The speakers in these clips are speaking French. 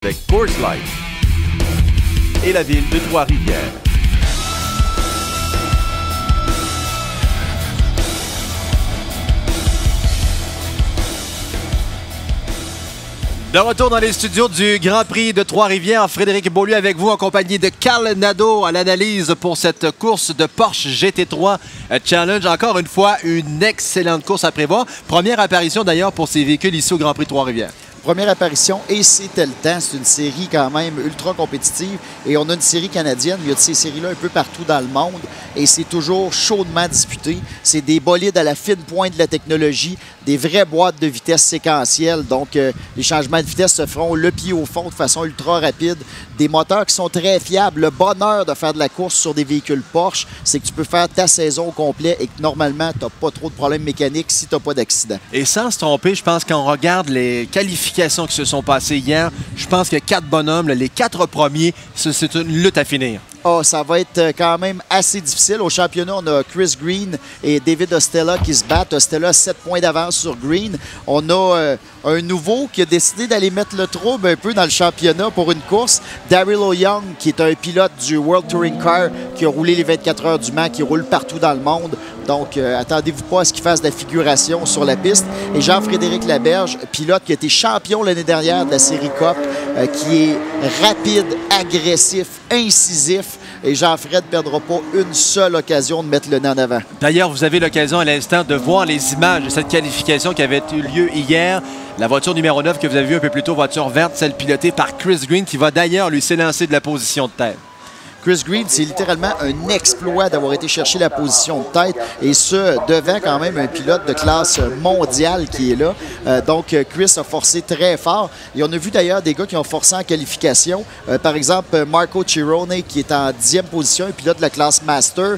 avec Coors Light et la ville de Trois-Rivières. De retour dans les studios du Grand Prix de Trois-Rivières, Frédéric Beaulieu avec vous en compagnie de Carl Nadeau à l'analyse pour cette course de Porsche GT3 Challenge. Encore une fois, une excellente course à prévoir. Première apparition d'ailleurs pour ces véhicules ici au Grand Prix de Trois-Rivières. Première apparition et c'était le temps. C'est une série quand même ultra compétitive et on a une série canadienne. Il y a de ces séries-là un peu partout dans le monde et c'est toujours chaudement disputé. C'est des bolides à la fine pointe de la technologie, des vraies boîtes de vitesse séquentielles. Donc, les changements de vitesse se feront le pied au fond de façon ultra rapide. Des moteurs qui sont très fiables. Le bonheur de faire de la course sur des véhicules Porsche, c'est que tu peux faire ta saison au complet et que normalement, tu n'as pas trop de problèmes mécaniques si tu n'as pas d'accident. Et sans se tromper, je pense qu'on regarde les qualifications qui se sont passées hier, je pense que 4 bonhommes, les 4 premiers, c'est une lutte à finir. Oh, ça va être quand même assez difficile. Au championnat, on a Chris Green et David Ostella qui se battent. Ostella a 7 points d'avance sur Green. On a un nouveau qui a décidé d'aller mettre le trouble un peu dans le championnat pour une course. Daryl O'Young, qui est un pilote du World Touring Car, qui a roulé les 24 heures du Mans, qui roule partout dans le monde. Donc, attendez-vous pas à ce qu'il fasse de la figuration sur la piste. Et Jean-Frédéric Laberge, pilote qui a été champion l'année dernière de la Série Cup, qui est rapide, agressif, incisif. Et Jean-Fred ne perdra pas une seule occasion de mettre le nez en avant. D'ailleurs, vous avez l'occasion à l'instant de voir les images de cette qualification qui avait eu lieu hier. La voiture numéro 9 que vous avez vue un peu plus tôt, voiture verte, celle pilotée par Chris Green, qui va d'ailleurs lui s'élancer de la position de tête. Chris Green, c'est littéralement un exploit d'avoir été chercher la position de tête et ce, devant quand même un pilote de classe mondiale qui est là. Donc, Chris a forcé très fort. Et on a vu d'ailleurs des gars qui ont forcé en qualification. Par exemple, Marco Chirone, qui est en 10e position, un pilote de la classe Master.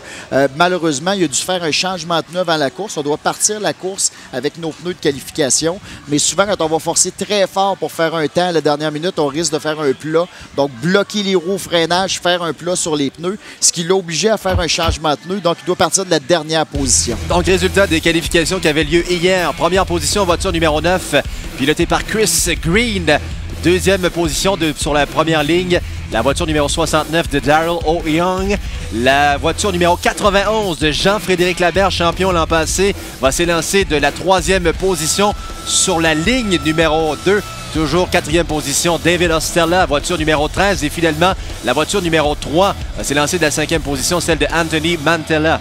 Malheureusement, il a dû faire un changement de pneu avant la course. On doit partir la course avec nos pneus de qualification. Mais souvent, quand on va forcer très fort pour faire un temps à la dernière minute, on risque de faire un plat. Donc, bloquer les roues au freinage, faire un plat sur les pneus, ce qui l'a obligé à faire un changement de pneu. Donc, il doit partir de la dernière position. Donc, résultat des qualifications qui avaient lieu hier. Première position, voiture numéro 9, pilotée par Chris Green. Deuxième position sur la première ligne, la voiture numéro 69 de Daryl O'Young. La voiture numéro 91 de Jean-Frédéric Laberge, champion l'an passé, va s'élancer de la 3e position sur la ligne numéro 2. Toujours 4e position, David Ostella, voiture numéro 13. Et finalement, la voiture numéro 3 va s'élancer de la 5e position, celle de Anthony Mantella.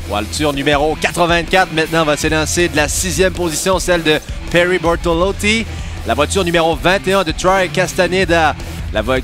Voiture numéro 84 maintenant va s'élancer de la 6e position, celle de Perry Bortolotti. La voiture numéro 21 de Troy Castaneda,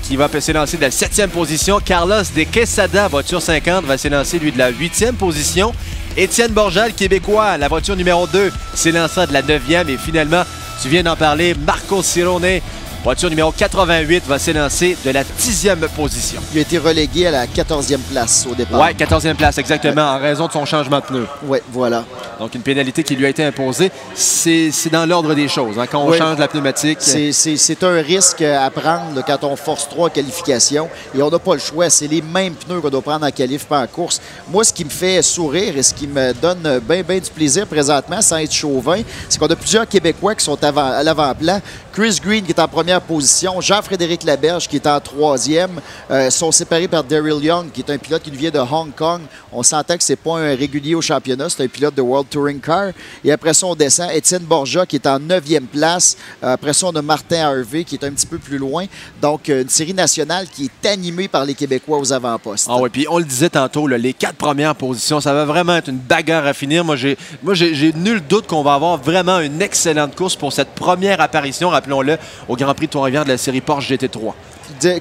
qui va s'élancer de la 7e position. Carlos de Quesada, voiture 50, va s'élancer lui de la 8e position. Étienne Borja, Québécois, la voiture numéro 2, s'élancera de la 9e. Et finalement, tu viens d'en parler, Marco Cirone, voiture numéro 88, va s'élancer de la 10e position. Il a été relégué à la 14e place au départ. Oui, 14e place, exactement, en raison de son changement de pneu. Oui, voilà. Donc, une pénalité qui lui a été imposée. C'est dans l'ordre des choses. Hein, quand on change la pneumatique. C'est un risque à prendre là, quand on force 3 qualifications. Et on n'a pas le choix. C'est les mêmes pneus qu'on doit prendre en qualif pas en course. Moi, ce qui me fait sourire et ce qui me donne bien du plaisir présentement, sans être chauvin, c'est qu'on a plusieurs Québécois qui sont à l'avant-plan. Chris Green qui est en première position, Jean-Frédéric Laberge qui est en 3e, sont séparés par Daryl Young qui est un pilote qui vient de Hong Kong. On s'entend que c'est pas un régulier au championnat, c'est un pilote de World Touring Car. Et après ça, on descend Étienne Borja qui est en 9e place. Après ça, on a Martin Harvey qui est un petit peu plus loin. Donc, une série nationale qui est animée par les Québécois aux avant-postes. Ah oui, puis on le disait tantôt, là, les 4 premières positions, ça va vraiment être une bagarre à finir. Moi, j'ai nul doute qu'on va avoir vraiment une excellente course pour cette première apparition, rappelons-le, au Grand Prix de Trois-Rivières de la série Porsche GT3.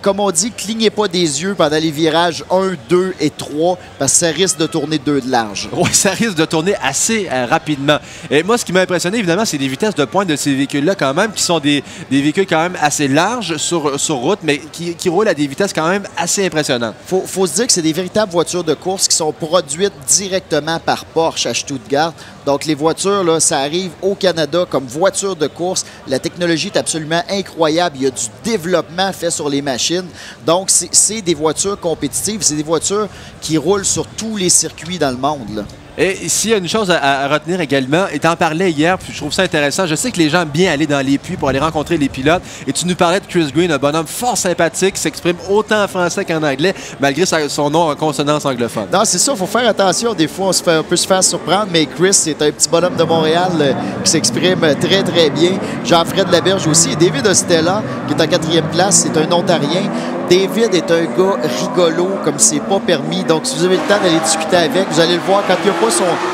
Comme on dit, clignez pas des yeux pendant les virages 1, 2 et 3 parce que ça risque de tourner 2 de large. Oui, ça risque de tourner assez rapidement. Et moi, ce qui m'a impressionné, évidemment, c'est les vitesses de pointe de ces véhicules-là quand même, qui sont des véhicules quand même assez larges sur route, mais qui roulent à des vitesses quand même assez impressionnantes. Faut se dire que c'est des véritables voitures de course qui sont produites directement par Porsche à Stuttgart. Donc, les voitures, là, ça arrive au Canada comme voiture de course. La technologie est absolument incroyable. Il y a du développement fait sur les machines. Donc, c'est des voitures compétitives. C'est des voitures qui roulent sur tous les circuits dans le monde, là. Et s'il y a une chose à retenir également, et tu en parlais hier, puis je trouve ça intéressant, je sais que les gens aiment bien aller dans les puits pour aller rencontrer les pilotes, et tu nous parlais de Chris Green, un bonhomme fort sympathique, qui s'exprime autant en français qu'en anglais, malgré son nom en consonance anglophone. Non, c'est ça, il faut faire attention. Des fois, on peut se faire surprendre, mais Chris, c'est un petit bonhomme de Montréal qui s'exprime très, très bien. Jean-Fred Laberge aussi. Et David Ostella, qui est en 4e place, c'est un Ontarien. David est un gars rigolo, comme c'est pas permis. Donc, si vous avez le temps d'aller discuter avec, vous allez le voir, quand il n'a pas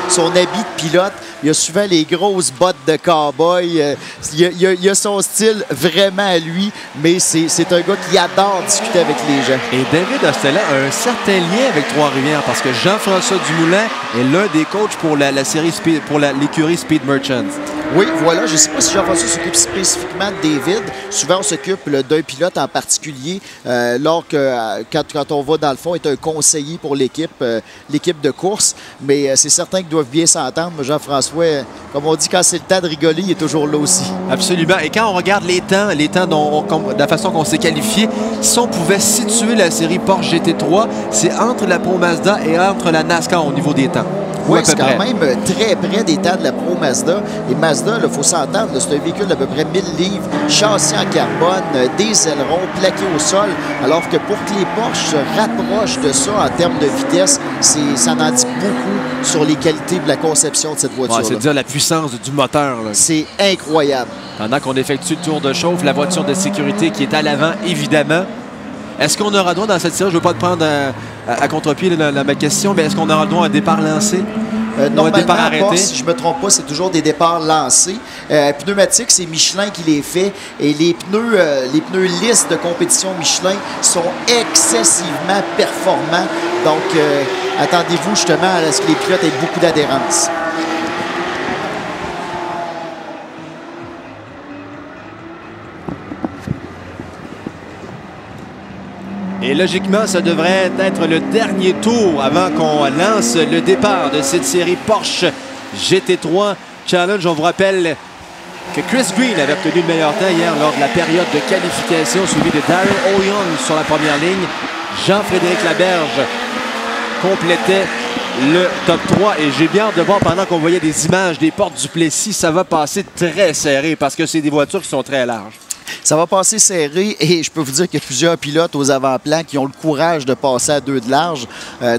son habit de pilote, il a souvent les grosses bottes de cow-boy. Il a son style vraiment à lui, mais c'est un gars qui adore discuter avec les gens. Et David Ostella a un certain lien avec Trois-Rivières, parce que Jean-François Dumoulin est l'un des coachs pour la série Speed, pour l'écurie Speed Merchants. Oui, voilà. Je ne sais pas si Jean-François s'occupe spécifiquement de David. Souvent, on s'occupe d'un pilote en particulier, quand on va, dans le fond, être un conseiller pour l'équipe de course. Mais c'est certain qu'ils doivent bien s'entendre. Jean-François, comme on dit, quand c'est le temps de rigoler, il est toujours là aussi. Absolument. Et quand on regarde les temps de la façon qu'on s'est qualifié, si on pouvait situer la série Porsche GT3, c'est entre la Pro Mazda et entre la NASCAR au niveau des temps. Oui, c'est quand même très près des temps de la Pro Mazda. Et Mazda, il faut s'entendre, c'est un véhicule d'à peu près 1000 livres, châssis en carbone, des ailerons plaqués au sol. Alors que pour que les Porsche se rapprochent de ça en termes de vitesse, ça en dit beaucoup sur les qualités de la conception de cette voiture. C'est dire la puissance du moteur. C'est incroyable. Pendant qu'on effectue le tour de chauffe, la voiture de sécurité qui est à l'avant, évidemment. Est-ce qu'on aura droit dans cette série, je ne veux pas te prendre à contre-pied ma question, mais est-ce qu'on aura droit à un départ lancé? Normalement, un départ arrêté? Si je ne me trompe pas, c'est toujours des départs lancés. Pneumatiques, c'est Michelin qui les fait. Et les pneus lisses de compétition Michelin sont excessivement performants. Donc, attendez-vous justement à ce que les pilotes aient beaucoup d'adhérence. Et logiquement, ça devrait être le dernier tour avant qu'on lance le départ de cette série Porsche GT3 Challenge. On vous rappelle que Chris Green avait obtenu le meilleur temps hier lors de la période de qualification, suivi de Daryl O'Young sur la première ligne. Jean-Frédéric Laberge complétait le top 3. Et j'ai bien hâte de voir, pendant qu'on voyait des images des portes du Plessis, ça va passer très serré parce que c'est des voitures qui sont très larges. Ça va passer serré et je peux vous dire qu'il y a plusieurs pilotes aux avant-plans qui ont le courage de passer à 2 de large.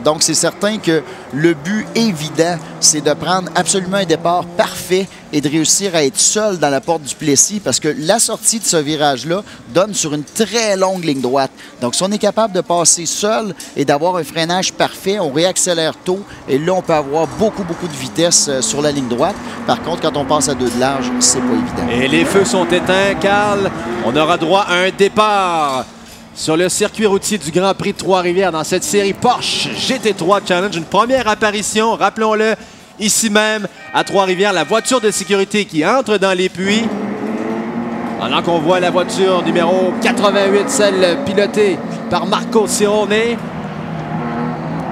Donc, c'est certain que le but évident, c'est de prendre absolument un départ parfait et de réussir à être seul dans la porte du Plessis parce que la sortie de ce virage-là donne sur une très longue ligne droite. Donc, si on est capable de passer seul et d'avoir un freinage parfait, on réaccélère tôt et là, on peut avoir beaucoup de vitesse sur la ligne droite. Par contre, quand on passe à 2 de large, c'est pas évident. Et les feux sont éteints, Carl. On aura droit à un départ sur le circuit routier du Grand Prix de Trois-Rivières dans cette série Porsche GT3 Challenge. Une première apparition, rappelons-le, ici même à Trois-Rivières. La voiture de sécurité qui entre dans les puits. Pendant qu'on voit la voiture numéro 88, celle pilotée par Marco Cirone.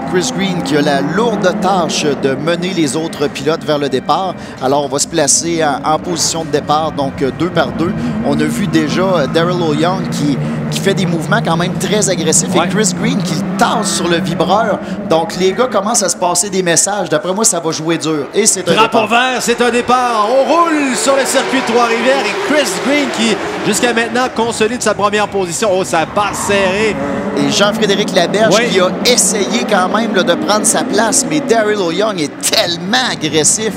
Chris Green qui a la lourde tâche de mener les autres pilotes vers le départ. Alors, on va se placer en position de départ, donc 2 par 2. On a vu déjà Daryl O'Young qui fait des mouvements quand même très agressifs et Chris Green qui le tasse sur le vibreur. Donc, les gars commencent à se passer des messages. D'après moi, ça va jouer dur. Et c'est un drapeau vert, c'est un départ. On roule sur le circuit de Trois-Rivières et Chris Green qui, jusqu'à maintenant, consolide sa première position. Oh, ça part serré. Et Jean-Frédéric Laberge qui a essayé quand même de prendre sa place, mais Daryl O'Young est tellement agressif.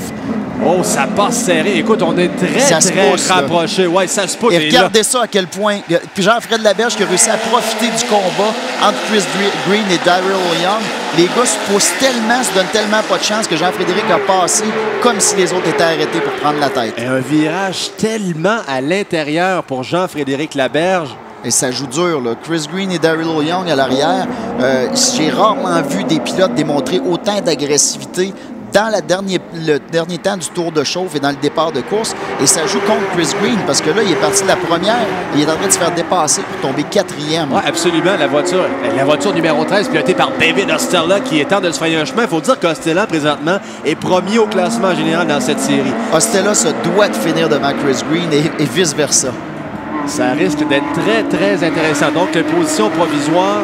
Oh, ça passe serré. Écoute, on est très rapprochés. Ouais, ça se pousse. Et regardez ça à quel point. Puis Jean-Frédéric Laberge qui a réussi à profiter du combat entre Chris Green et Daryl O'Young. Les gars se poussent tellement, se donnent tellement pas de chance que Jean-Frédéric a passé comme si les autres étaient arrêtés pour prendre la tête. Et un virage tellement à l'intérieur pour Jean-Frédéric Laberge. Et ça joue dur, là. Chris Green et Daryl O'Young à l'arrière. J'ai rarement vu des pilotes démontrer autant d'agressivité dans le dernier temps du tour de chauffe et dans le départ de course. Et ça joue contre Chris Green parce que là, il est parti de la première et il est en train de se faire dépasser pour tomber 4e. Oui, absolument. La voiture numéro 13 pilotée par David Ostella qui est temps de se frayer un chemin. Il faut dire qu'Ostella, présentement, est premier au classement général dans cette série. Ostella se doit de finir devant Chris Green et vice-versa. Ça risque d'être très intéressant. Donc, position provisoire.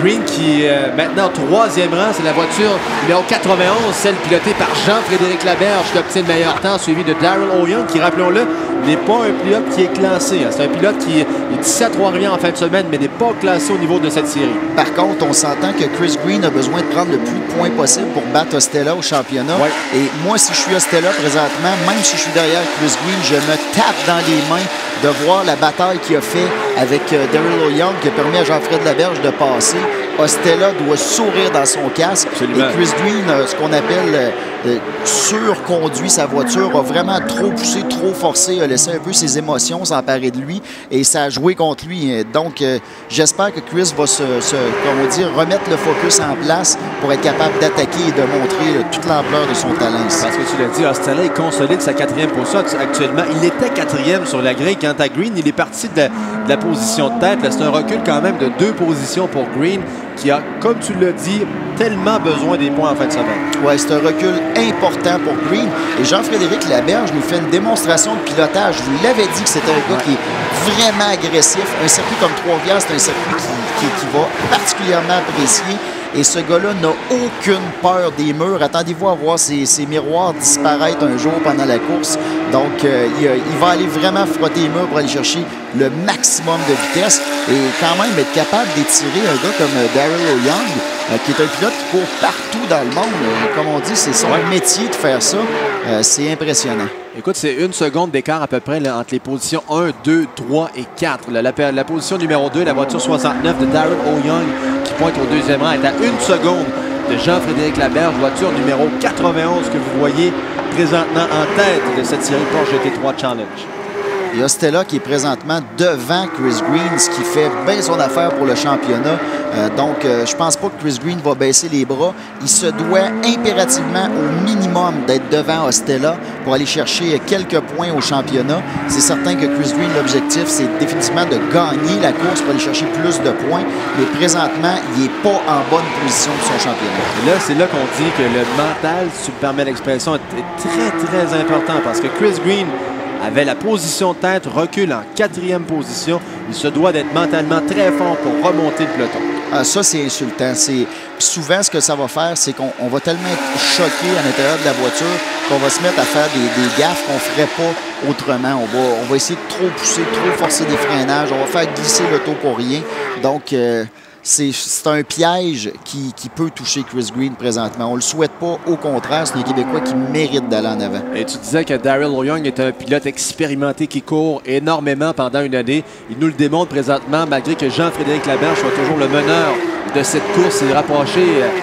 Green qui est maintenant au 3e rang. C'est la voiture numéro 91, celle pilotée par Jean-Frédéric Laberge qui obtient le meilleur temps, suivi de Daryl O'Young qui, rappelons-le, n'est pas un pilote qui est classé. C'est un pilote qui est ici à Trois-Rivières en fin de semaine, mais n'est pas classé au niveau de cette série. Par contre, on s'entend que Chris Green a besoin de prendre le plus de points possible pour battre Ostella au championnat. Ouais. Et moi, si je suis Ostella présentement, même si je suis derrière Chris Green, je me tape dans les mains de voir la bataille qu'il a fait avec Daryl O'Young qui a permis à Jean-Fred Laberge de passer. Ostella doit sourire dans son casque. Absolument. Et Chris Green, ce qu'on appelle surconduit sa voiture, a vraiment trop poussé, trop forcé, a laissé un peu ses émotions s'emparer de lui et ça a joué contre lui. Donc, j'espère que Chris va comment dire, remettre le focus en place pour être capable d'attaquer et de montrer toute l'ampleur de son talent ici. Parce que tu l'as dit, Ostella est consolide sa 4e position actuellement. Il était 4e sur la grille. Quant à Green, il est parti de la position de tête. C'est un recul quand même de 2 positions pour Green qui a, comme tu l'as dit, tellement besoin des points en fin de semaine. Oui, c'est un recul important pour Green. Et Jean-Frédéric Laberge nous fait une démonstration de pilotage. Je vous l'avais dit que c'était un gars qui est vraiment agressif. Un circuit comme Trois-Rivières, c'est un circuit qui va particulièrement apprécier. Et ce gars-là n'a aucune peur des murs. Attendez-vous à voir ses miroirs disparaître un jour pendant la course. Donc, il va aller vraiment frotter les murs pour aller chercher le maximum de vitesse. Et quand même être capable d'étirer un gars comme Daryl O'Young, qui est un pilote qui court partout dans le monde. Comme on dit, c'est son métier de faire ça. C'est impressionnant. Écoute, c'est 1 seconde d'écart à peu près là, entre les positions 1, 2, 3 et 4. La position numéro 2, la voiture 69 de Daryl O'Young qui pointe au 2e rang, est à 1 seconde de Jean-Frédéric Laberge, voiture numéro 91 que vous voyez présentement en tête de cette série Porsche GT3 Challenge. Et Ostella qui est présentement devant Chris Green, ce qui fait bien son affaire pour le championnat. Donc, je pense pas que Chris Green va baisser les bras. Il se doit impérativement au minimum d'être devant Ostella pour aller chercher quelques points au championnat. C'est certain que Chris Green, l'objectif, c'est définitivement de gagner la course pour aller chercher plus de points. Mais présentement, il n'est pas en bonne position pour son championnat. Et là, c'est là qu'on dit que le mental, si tu me permets l'expression, est très, très important parce que Chris Green avait la position de tête, recule en 4e position. Il se doit d'être mentalement très fort pour remonter le peloton. Ah, ça, c'est insultant. Souvent, ce que ça va faire, c'est qu'on va tellement être choqué à l'intérieur de la voiture qu'on va se mettre à faire des gaffes qu'on ne ferait pas autrement. On va essayer de trop pousser, trop forcer des freinages. On va faire glisser l'auto pour rien. Donc, c'est un piège qui peut toucher Chris Green présentement. On ne le souhaite pas. Au contraire, c'est un Québécois qui mérite d'aller en avant. Et tu disais que Daryl O'Young est un pilote expérimenté qui court énormément pendant une année. Il nous le démontre présentement, malgré que Jean-Frédéric Laberge soit toujours le meneur de cette course. Il est rapproché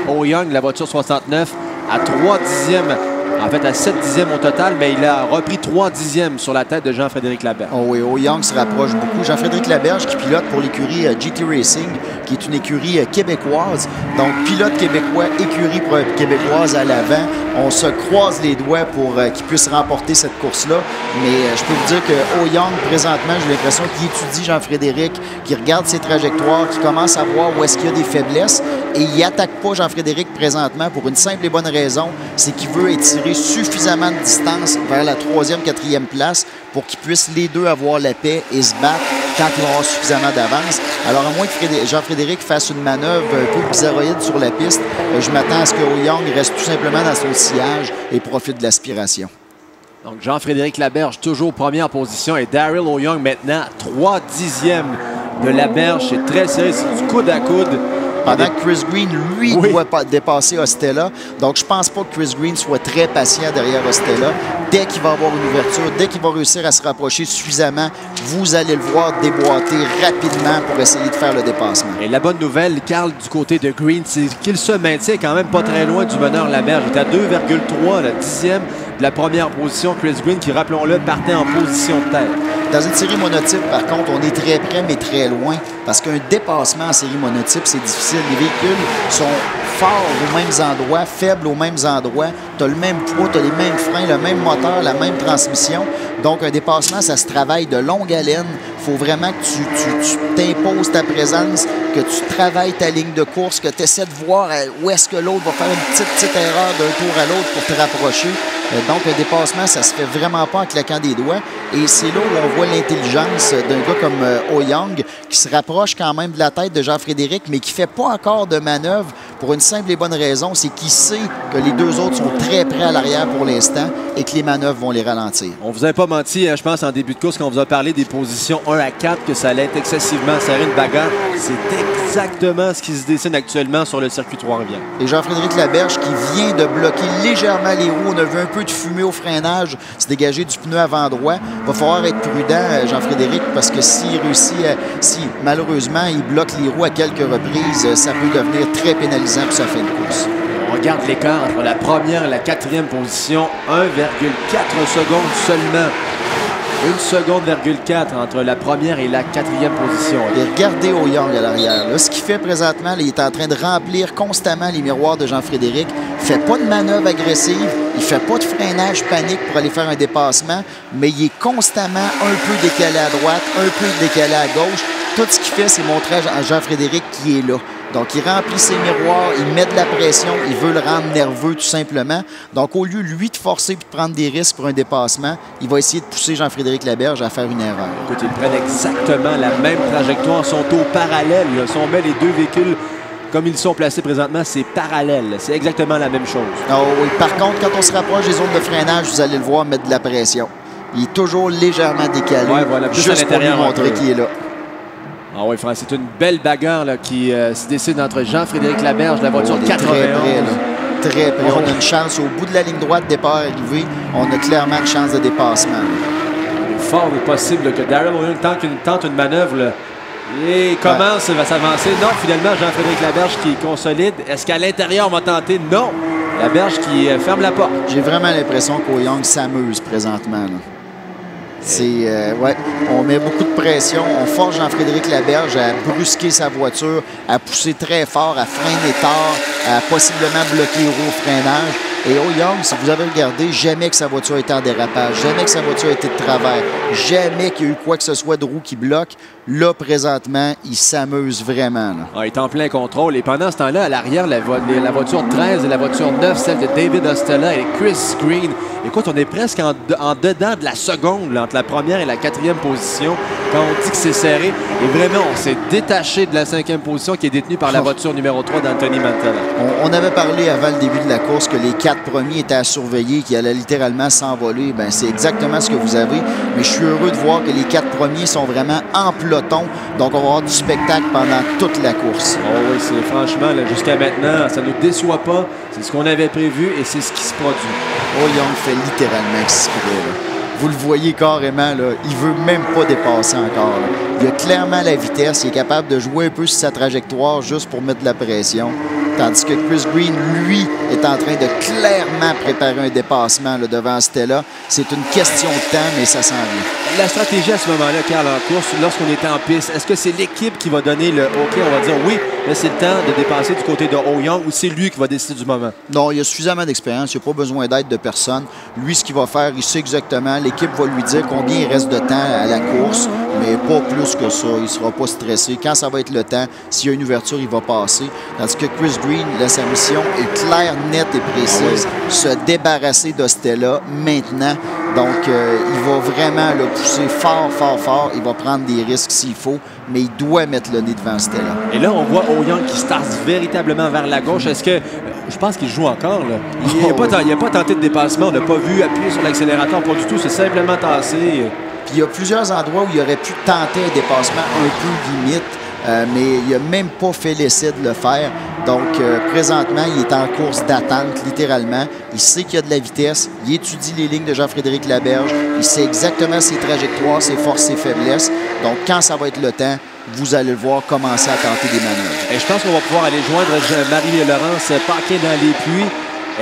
O'Young, la voiture 69, à 3 dixièmes. En fait, à 7 dixièmes au total, mais il a repris 3 dixièmes sur la tête de Jean-Frédéric Laberge. Oh oui, O'Young se rapproche beaucoup. Jean-Frédéric Laberge qui pilote pour l'écurie GT Racing, qui est une écurie québécoise. Donc, pilote québécois, écurie québécoise à l'avant. On se croise les doigts pour qu'il puisse remporter cette course-là. Mais je peux vous dire que O'Young, présentement, j'ai l'impression qu'il étudie Jean-Frédéric, qu'il regarde ses trajectoires, qu'il commence à voir où est-ce qu'il y a des faiblesses. Et il n'attaque pas Jean-Frédéric présentement pour une simple et bonne raison, c'est qu'il veut étirer suffisamment de distance vers la 3e, 4e place pour qu'ils puissent les deux avoir la paix et se battre quand ils vont avoir suffisamment d'avance. Alors, à moins que Jean-Frédéric fasse une manœuvre un peu bizarroïde sur la piste, je m'attends à ce que O'Young reste tout simplement dans son sillage et profite de l'aspiration. Donc, Jean-Frédéric Laberge, toujours première position, et Daryl O'Young maintenant 3 dixièmes de Laberge. C'est très sérieux, c'est du coude à coude. Pendant que Chris Green, lui, doit dépasser Ostella. Donc, je ne pense pas que Chris Green soit très patient derrière Ostella. Dès qu'il va avoir une ouverture, dès qu'il va réussir à se rapprocher suffisamment, vous allez le voir déboîter rapidement pour essayer de faire le dépassement. Et la bonne nouvelle, Carl, du côté de Green, c'est qu'il se maintient quand même pas très loin du meneur Laberge. Il est à 2,3, la dixième de la première position. Chris Green, qui, rappelons-le, partait en position de tête. Dans une série monotype, par contre, on est très près, mais très loin. Parce qu'un dépassement en série monotype, c'est difficile. Les véhicules sont forts aux mêmes endroits, faibles aux mêmes endroits. Tu as le même poids, tu as les mêmes freins, le même moteur, la même transmission. Donc, un dépassement, ça se travaille de longue haleine. Il faut vraiment que tu t'imposes ta présence, que tu travailles ta ligne de course, que tu essaies de voir où est-ce que l'autre va faire une petite erreur d'un tour à l'autre pour te rapprocher. Donc, un dépassement, ça se fait vraiment pas en claquant des doigts. Et c'est là où on voit l'intelligence d'un gars comme Oh Young qui se rapproche quand même de la tête de Jean-Frédéric, mais qui fait pas encore de manœuvre pour une simple et bonne raison, c'est qu'il sait que les deux autres sont très près à l'arrière pour l'instant et que les manœuvres vont les ralentir. On vous a pas menti, hein, je pense, en début de course, quand on vous a parlé des positions 1 à 4, que ça allait être excessivement serré, une bagarre. C'est exactement ce qui se dessine actuellement sur le circuit Trois-Rivières. Et Jean-Frédéric Laberge qui vient de bloquer légèrement les roues. On a vu un peu de fumée au freinage se dégager du pneu avant droit. Il va falloir être prudent, Jean-Frédéric, parce que s'il réussit, si malheureusement il bloque les roues à quelques reprises, ça peut devenir très pénalisant pour sa fin de course. On regarde l'écart entre la première et la quatrième position, 1,4 secondes seulement. 1 seconde, 4 entre la première et la quatrième position. Et regardez Oh Young à l'arrière. Ce qu'il fait présentement, là, il est en train de remplir constamment les miroirs de Jean-Frédéric. Il ne fait pas de manœuvre agressive. Il ne fait pas de freinage panique pour aller faire un dépassement, mais il est constamment un peu décalé à droite, un peu décalé à gauche. Tout ce qu'il fait, c'est montrer à Jean-Frédéric qui est là. Donc, il remplit ses miroirs, il met de la pression, il veut le rendre nerveux tout simplement. Donc, au lieu, lui, de forcer et de prendre des risques pour un dépassement, il va essayer de pousser Jean-Frédéric Laberge à faire une erreur. Écoute, ils prennent exactement la même trajectoire, ils sont au parallèle. Si on met les deux véhicules comme ils sont placés présentement, c'est parallèle. C'est exactement la même chose. Oh, oui. Par contre, quand on se rapproche des zones de freinage, vous allez le voir mettre de la pression. Il est toujours légèrement décalé, ouais, voilà, juste pour lui montrer qu'il est là. Ah oui, Franck, c'est une belle bagarre là, qui se décide entre Jean-Frédéric Laberge, la voiture 91. Très près. On a une chance au bout de la ligne droite, départ arrivé. On a clairement une chance de dépassement. Il est fort possible que Darrell O'Young tente une manœuvre là, et commence à s'avancer. Non, finalement, Jean-Frédéric Laberge qui consolide. Est-ce qu'à l'intérieur, on va tenter? Non. Laberge qui ferme la porte. J'ai vraiment l'impression qu'O Young s'amuse présentement. Là. Ouais, on met beaucoup de pression. On force Jean-Frédéric Laberge à brusquer sa voiture, à pousser très fort, à freiner tard, à possiblement bloquer les roues au freinage. Et Oh Young, si vous avez regardé, jamais que sa voiture était en dérapage, jamais que sa voiture était de travers, jamais qu'il y a eu quoi que ce soit de roue qui bloque. Là, présentement, il s'amuse vraiment. Là. Ah, il est en plein contrôle. Et pendant ce temps-là, à l'arrière, la voiture 13 et la voiture 9, celle de David Ostella et Chris Green. Écoute, on est presque en dedans de la seconde là, entre la première et la quatrième position quand on dit que c'est serré. Et vraiment, on s'est détaché de la cinquième position qui est détenue par la voiture numéro 3 d'Anthony Mantella. On avait parlé avant le début de la course que les 4 premiers étaient à surveiller, qui allaient littéralement s'envoler. Bien, c'est exactement ce que vous avez. Mais je suis heureux de voir que les 4 premiers sont vraiment en peloton. Donc, on va avoir du spectacle pendant toute la course. Oh oui, c'est franchement, jusqu'à maintenant, ça ne nous déçoit pas. C'est ce qu'on avait prévu et c'est ce qui se produit. Oh Young fait littéralement exprès. Vous le voyez carrément, là, il veut même pas dépasser encore. Là. Il a clairement la vitesse, il est capable de jouer un peu sur sa trajectoire juste pour mettre de la pression. Tandis que Chris Green, lui, est en train de clairement préparer un dépassement là, devant Stella. C'est une question de temps, mais ça s'en vient. La stratégie à ce moment-là, Carl, en course, lorsqu'on est en piste, est-ce que c'est l'équipe qui va donner le OK, on va dire oui, mais c'est le temps de dépasser du côté de Oh Young, ou c'est lui qui va décider du moment? Non, il a suffisamment d'expérience, il n'a pas besoin d'aide de personne. Lui, ce qu'il va faire, il sait exactement. L'équipe va lui dire combien il reste de temps à la course, mais pas plus que ça. Il ne sera pas stressé. Quand ça va être le temps, s'il y a une ouverture, il va passer. Tandis que Chris Green, là, sa mission est claire, nette et précise. Se débarrasser d'Ostella maintenant. Donc, il va vraiment le pousser fort, fort, fort. Il va prendre des risques s'il faut, mais il doit mettre le nez devant Stella. Et là, on voit Oh Young qui starte véritablement vers la gauche. Est-ce que... Je pense qu'il joue encore. Là. Il n'a pas tenté de dépassement. On n'a pas vu appuyer sur l'accélérateur. Pas du tout. C'est simplement tassé. Puis il y a plusieurs endroits où il aurait pu tenter un dépassement un peu limite. Mais il n'a même pas fait l'essai de le faire. Donc, présentement, il est en course d'attente, littéralement. Il sait qu'il y a de la vitesse. Il étudie les lignes de Jean-Frédéric Laberge. Il sait exactement ses trajectoires, ses forces, ses faiblesses. Donc, quand ça va être le temps, vous allez le voir commencer à tenter des manœuvres. Et je pense qu'on va pouvoir aller joindre Marie-Laurence Paquin dans les puits.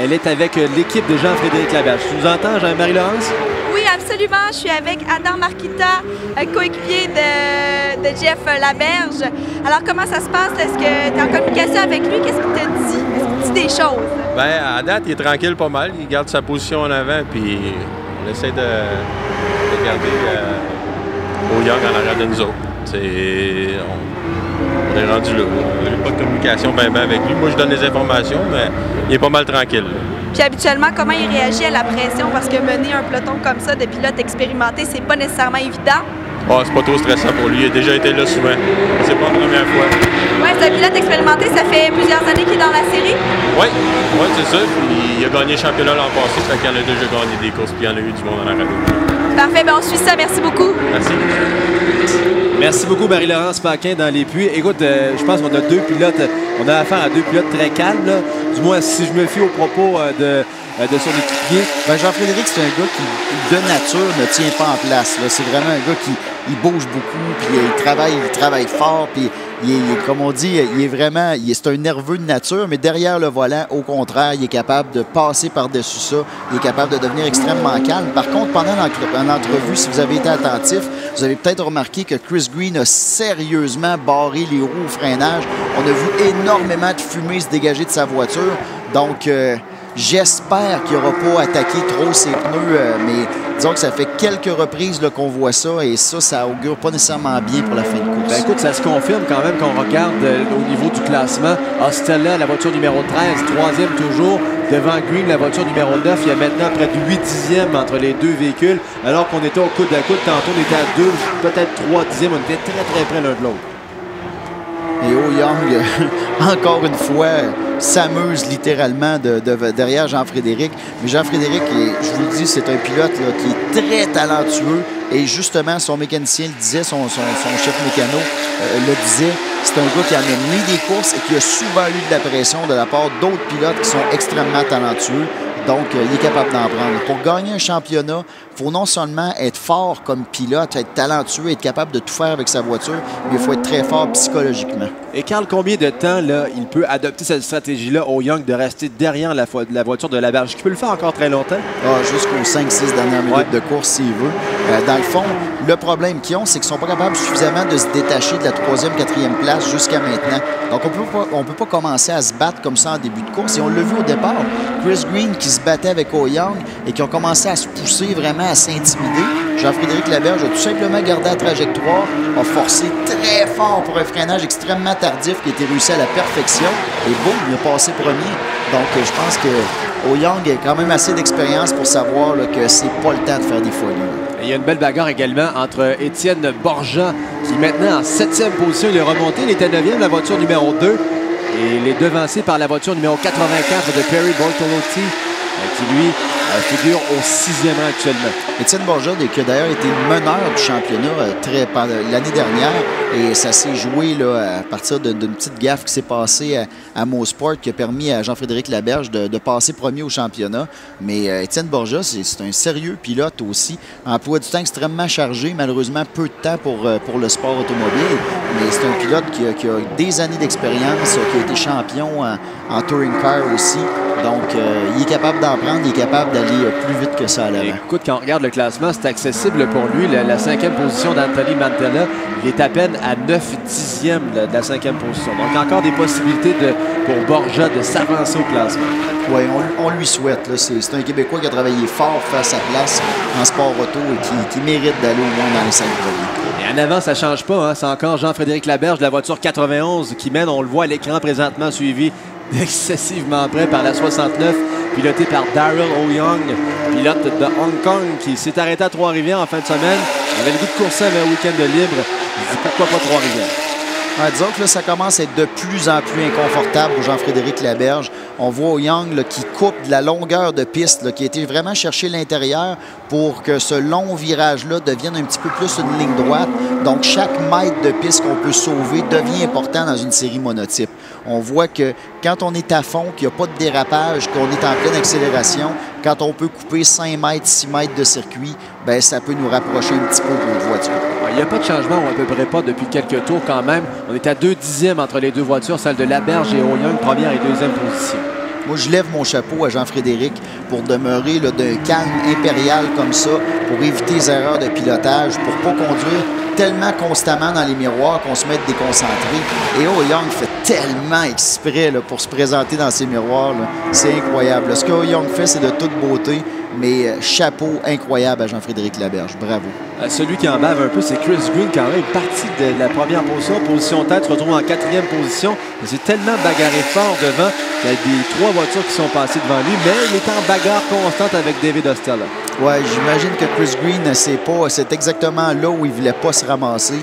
Elle est avec l'équipe de Jean-Frédéric Laberge. Tu nous entends, Marie-Laurence? Oui, absolument. Je suis avec Adam Marquita, coéquipier de Jeff Laberge. Alors, comment ça se passe? Est-ce que tu es en communication avec lui? Qu'est-ce qu'il te dit? Est-ce qu'il te dit des choses? Bien, à date, il est tranquille pas mal. Il garde sa position en avant, puis on essaie de garder Oh Young en arrière de nous autres. On est rendu là. Il n'y a pas de communication ben avec lui. Moi, je donne des informations, mais il est pas mal tranquille. Puis habituellement, comment il réagit à la pression? Parce que mener un peloton comme ça de pilotes expérimentés, c'est pas nécessairement évident. Oh, c'est pas trop stressant pour lui. Il a déjà été là souvent. C'est pas la première fois. Oui, c'est un pilote expérimenté. Ça fait plusieurs années qu'il est dans la série. Oui, c'est ça. Puis il a gagné le championnat l'an passé. Ça fait qu'il en a déjà gagné des courses. Puis il y en a eu du monde en arrêt. Parfait. Bien, on suit ça. Merci beaucoup. Merci. Merci beaucoup, Marie-Laurence Paquin dans les puits. Écoute, je pense qu'on a deux pilotes. On a affaire à deux pilotes très calmes, là. Du moins, si je me fie aux propos de son équipier. Ben Jean-Frédéric, c'est un gars qui, de nature, ne tient pas en place. C'est vraiment un gars qui bouge beaucoup, puis il travaille fort, puis comme on dit, c'est un nerveux de nature, mais derrière le volant, au contraire, il est capable de passer par-dessus ça. Il est capable de devenir extrêmement calme. Par contre, pendant l'entrevue, si vous avez été attentif, vous avez peut-être remarqué que Chris Green a sérieusement barré les roues au freinage. On a vu énormément de fumée se dégager de sa voiture. Donc, j'espère qu'il n'aura pas attaqué trop ses pneus, mais disons que ça fait quelques reprises qu'on voit ça, et ça augure pas nécessairement bien pour la fin de course. Ben écoute, ça se confirme quand même quand on regarde au niveau du classement. Ostella, la voiture numéro 13, troisième toujours. Devant Green, la voiture numéro 9. Il y a maintenant près de 8 dixièmes entre les deux véhicules, alors qu'on était au coude à coude. Tantôt, on était à 2, peut-être 3 dixièmes. On était très, très près l'un de l'autre. Et Oh Young, encore une fois, s'amuse littéralement derrière Jean-Frédéric. Mais Jean-Frédéric, je vous le dis, c'est un pilote qui est très talentueux. Et justement, son mécanicien le disait, son chef mécano le disait, c'est un gars qui a mené des courses et qui a souvent eu de la pression de la part d'autres pilotes qui sont extrêmement talentueux. Donc, il est capable d'en prendre. Pour gagner un championnat, il faut non seulement être fort comme pilote, être talentueux, être capable de tout faire avec sa voiture, mais il faut être très fort psychologiquement. Et Carl, combien de temps là, il peut adopter cette stratégie-là au Young de rester derrière la voiture de Laberge? Qui peut le faire encore très longtemps? Jusqu'aux 5-6 dernières minutes de course, s'il veut. Dans le fond, le problème qu'ils ont, c'est qu'ils ne sont pas capables suffisamment de se détacher de la 3e, 4e place jusqu'à maintenant. Donc, on ne peut pas commencer à se battre comme ça en début de course. Et on l'a vu au départ. Chris Green qui se battait avec Oh Young et qui ont commencé à se pousser vraiment, à s'intimider. Jean-Frédéric Laberge a tout simplement gardé la trajectoire, a forcé très fort pour un freinage extrêmement tardif qui a été réussi à la perfection. Et boum, il a passé premier. Donc, je pense que Oh Young a quand même assez d'expérience pour savoir que c'est pas le temps de faire des folies. Et il y a une belle bagarre également entre Étienne Borja, qui est maintenant en 7e position. Il est remonté, il était 9e, la voiture numéro 2. Et il est devancé par la voiture numéro 84 de Perry Bortolotti, qui lui figure au 6e rang actuellement. Étienne Borja, qui a d'ailleurs été meneur du championnat l'année dernière, et ça s'est joué à partir d'une petite gaffe qui s'est passée à Mosport qui a permis à Jean-Frédéric Laberge de passer premier au championnat. Mais Étienne Borja, c'est un sérieux pilote aussi. Emploi du temps extrêmement chargé, malheureusement peu de temps pour le sport automobile. Mais c'est un pilote qui a des années d'expérience, qui a été champion en touring car aussi. Donc, il est capable d'en prendre, il est capable d'aller plus vite que ça à l'avant. Écoute, quand on regarde le classement, c'est accessible pour lui. La 5e position d'Anthony Mantella, il est à peine à 9 dixièmes de la 5e position. Donc, encore des possibilités pour Borja de s'avancer au classement. Oui, on lui souhaite. C'est un Québécois qui a travaillé fort pour faire sa place en sport auto et qui mérite d'aller au moins dans les 5 premiers. Et en avant, ça ne change pas. Hein? C'est encore Jean-Frédéric Laberge de la voiture 91 qui mène. On le voit à l'écran présentement, suivi excessivement près par la 69, piloté par Daryl O'Young, pilote de Hong Kong, qui s'est arrêté à Trois-Rivières en fin de semaine. Il avait le goût de courser avec un week-end de libre. Il dit pourquoi pas Trois-Rivières. Disons que ça commence à être de plus en plus inconfortable pour Jean-Frédéric Laberge. On voit Young qui coupe de la longueur de piste, qui a été vraiment chercher l'intérieur pour que ce long virage-là devienne un petit peu plus une ligne droite. Donc, chaque mètre de piste qu'on peut sauver devient important dans une série monotype. On voit que quand on est à fond, qu'il n'y a pas de dérapage, qu'on est en pleine accélération, quand on peut couper 5 mètres, 6 mètres de circuit, bien, ça peut nous rapprocher un petit peu de notre voiture. Il n'y a pas de changement, ou à peu près pas, depuis quelques tours quand même. On est à 2 dixièmes entre les deux voitures, celle de Laberge et O'Young, première et deuxième position. Moi, je lève mon chapeau à Jean-Frédéric pour demeurer d'un calme impérial comme ça, pour éviter les erreurs de pilotage, pour ne pas conduire tellement constamment dans les miroirs qu'on se mette déconcentré. Et Oh Young fait tellement exprès pour se présenter dans ces miroirs. C'est incroyable. Ce que Oh Young fait, c'est de toute beauté. mais chapeau incroyable à Jean-Frédéric Laberge. Bravo. Celui qui en bave un peu, c'est Chris Green, quand même, parti de la première position. Position tête, se retrouve en 4e position. C'est tellement bagarré fort devant qu'il y a des 3 voitures qui sont passées devant lui, mais il est en bagarre constante avec David Ostella. Oui, j'imagine que Chris Green, c'est exactement là où il ne voulait pas se ramasser,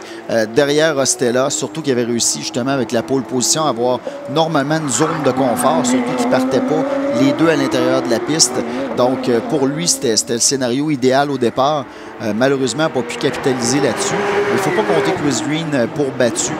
derrière Ostella, surtout qu'il avait réussi justement avec la pole position à avoir normalement une zone de confort, surtout qu'il ne partait pas les deux à l'intérieur de la piste. Donc, pour lui, c'était le scénario idéal au départ. Malheureusement, il n'a pas pu capitaliser là-dessus. Il ne faut pas compter Chris Green pour battu.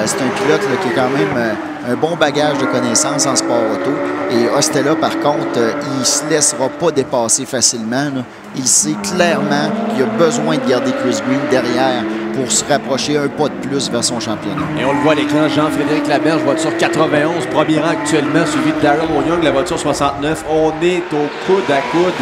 C'est un pilote là, qui a quand même un bon bagage de connaissances en sport auto. Et Ostella, par contre, il ne se laissera pas dépasser facilement, là. Il sait clairement qu'il a besoin de garder Chris Green derrière pour se rapprocher un pas de plus vers son championnat. Et on le voit à l'écran, Jean-Frédéric Laberge, voiture 91, premier rang actuellement, suivi de Darrell O'Young, la voiture 69. On est au coude à coude.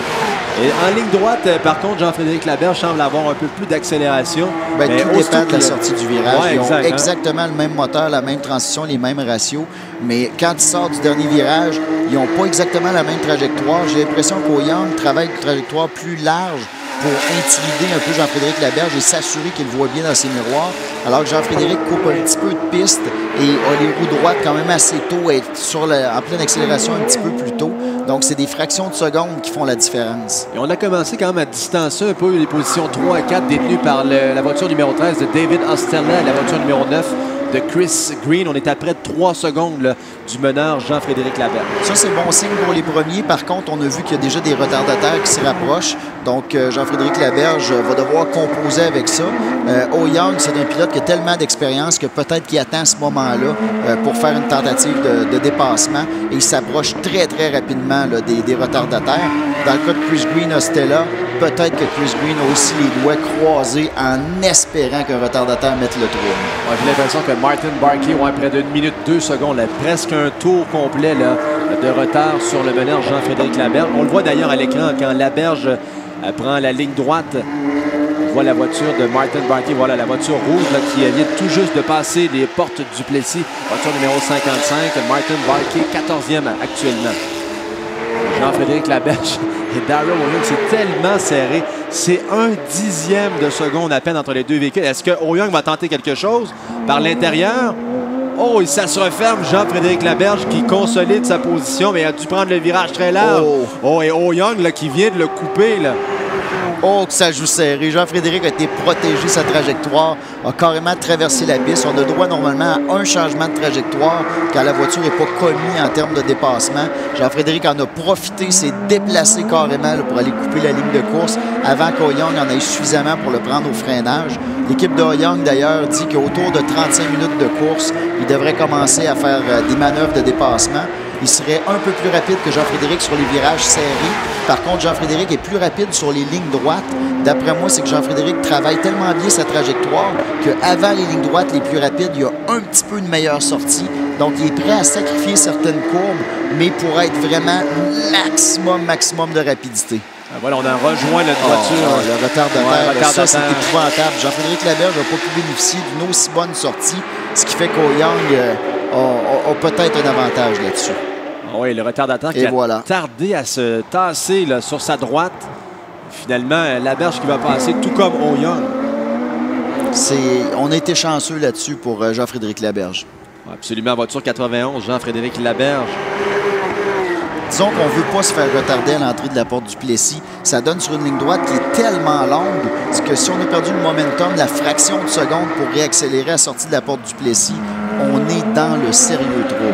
Et en ligne droite, par contre, Jean-Frédéric Laberge semble avoir un peu plus d'accélération. Tout dépend de la sortie du virage. Ouais, ils ont exact, exactement le même moteur, la même transition, les mêmes ratios. Mais quand ils sortent du dernier virage, ils n'ont pas exactement la même trajectoire. J'ai l'impression qu'O'Young travaille une trajectoire plus large pour intimider un peu Jean-Frédéric Laberge et s'assurer qu'il voit bien dans ses miroirs, alors que Jean-Frédéric coupe un petit peu de piste et a les roues droites quand même assez tôt et en pleine accélération un petit peu plus tôt. Donc, c'est des fractions de secondes qui font la différence. Et on a commencé quand même à distancer un peu les positions 3 et 4 détenues par la voiture numéro 13 de David Ostella et la voiture numéro 9 de Chris Green. On est à près de 3 secondes là, du meneur Jean-Frédéric Laberge. Ça, c'est bon signe pour les premiers. Par contre, on a vu qu'il y a déjà des retardataires qui se rapprochent. Donc, Jean-Frédéric Laberge va devoir composer avec ça. O'Young, c'est un pilote qui a tellement d'expérience que peut-être qu'il attend ce moment-là pour faire une tentative de dépassement. Et il s'approche très, très rapidement là, des retardataires. Dans le cas de Chris Green, Ostella, peut-être que Chris Green a aussi les doigts croisés en espérant qu'un retardataire mette le trou. Ouais, j'ai l'impression que Martin Barkey, près d'1 minute 2 secondes, là, presque un tour complet là, de retard sur le meneur Jean-Frédéric Laberge. On le voit d'ailleurs à l'écran quand Laberge prend la ligne droite. On voit la voiture de Martin Barkey, voilà la voiture rouge là, qui vient tout juste de passer les portes du Plessis. Voiture numéro 55, Martin Barkey, 14e actuellement. Jean-Frédéric Laberge et Darrell O'Young, c'est tellement serré. C'est 1/10 de seconde à peine entre les deux véhicules. Est-ce que O'Young va tenter quelque chose par l'intérieur? Oh, ça se referme. Jean-Frédéric Laberge qui consolide sa position, mais il a dû prendre le virage très large. Oh, et O'Young là, qui vient de le couper. Là. Oh, que ça joue serré. Jean-Frédéric a été protégé sa trajectoire, a carrément traversé la piste. On a droit normalement à un changement de trajectoire quand la voiture n'est pas commise en termes de dépassement. Jean-Frédéric en a profité, s'est déplacé carrément là, pour aller couper la ligne de course avant qu'O'Young en ait suffisamment pour le prendre au freinage. L'équipe d'O'Young, d'ailleurs, dit qu'autour de 35 minutes de course, il devrait commencer à faire des manœuvres de dépassement. Il serait un peu plus rapide que Jean-Frédéric sur les virages serrés. Par contre, Jean-Frédéric est plus rapide sur les lignes droites. D'après moi, c'est que Jean-Frédéric travaille tellement bien sa trajectoire qu'avant les lignes droites les plus rapides, il y a un petit peu une meilleure sortie. Donc, il est prêt à sacrifier certaines courbes, mais pour être vraiment maximum de rapidité. Voilà, on a rejoint notre voiture. Le retardataire, ça, c'est épouvantable. Jean-Frédéric Laberge n'a pas pu bénéficier d'une aussi bonne sortie, ce qui fait qu'O'Young a peut-être un avantage là-dessus. Oui, le retardataire qui a tardé à se tasser là, sur sa droite. Finalement, Laberge qui va passer tout comme O'Young. On a été chanceux là-dessus pour Jean-Frédéric Laberge. Absolument, voiture 91, Jean-Frédéric Laberge. Disons qu'on ne veut pas se faire retarder à l'entrée de la porte du Plessis. Ça donne sur une ligne droite qui est tellement longue que si on a perdu le momentum, la fraction de seconde pour réaccélérer à la sortie de la porte du Plessis, on est dans le sérieux trouble.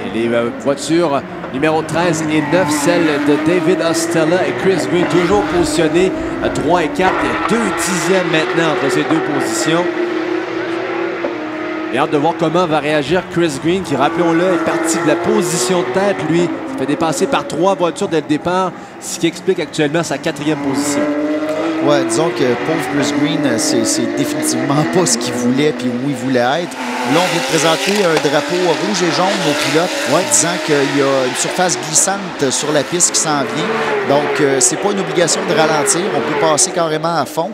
Et les voitures numéro 13 et 9, celle de David Ostella et Chris Green, toujours positionnés à 3 et 4. Il y a 2/10 maintenant entre ces deux positions. J'ai hâte de voir comment va réagir Chris Green, qui, rappelons-le, est parti de la position de tête. Lui, il fait dépasser par 3 voitures dès le départ, ce qui explique actuellement sa 4e position. Ouais, disons que pauvre Chris Green, c'est définitivement pas ce qu'il voulait puis où il voulait être. Là, on vient de présenter un drapeau rouge et jaune aux pilotes, disant qu'il y a une surface glissante sur la piste qui s'en vient. Donc, c'est pas une obligation de ralentir. On peut passer carrément à fond.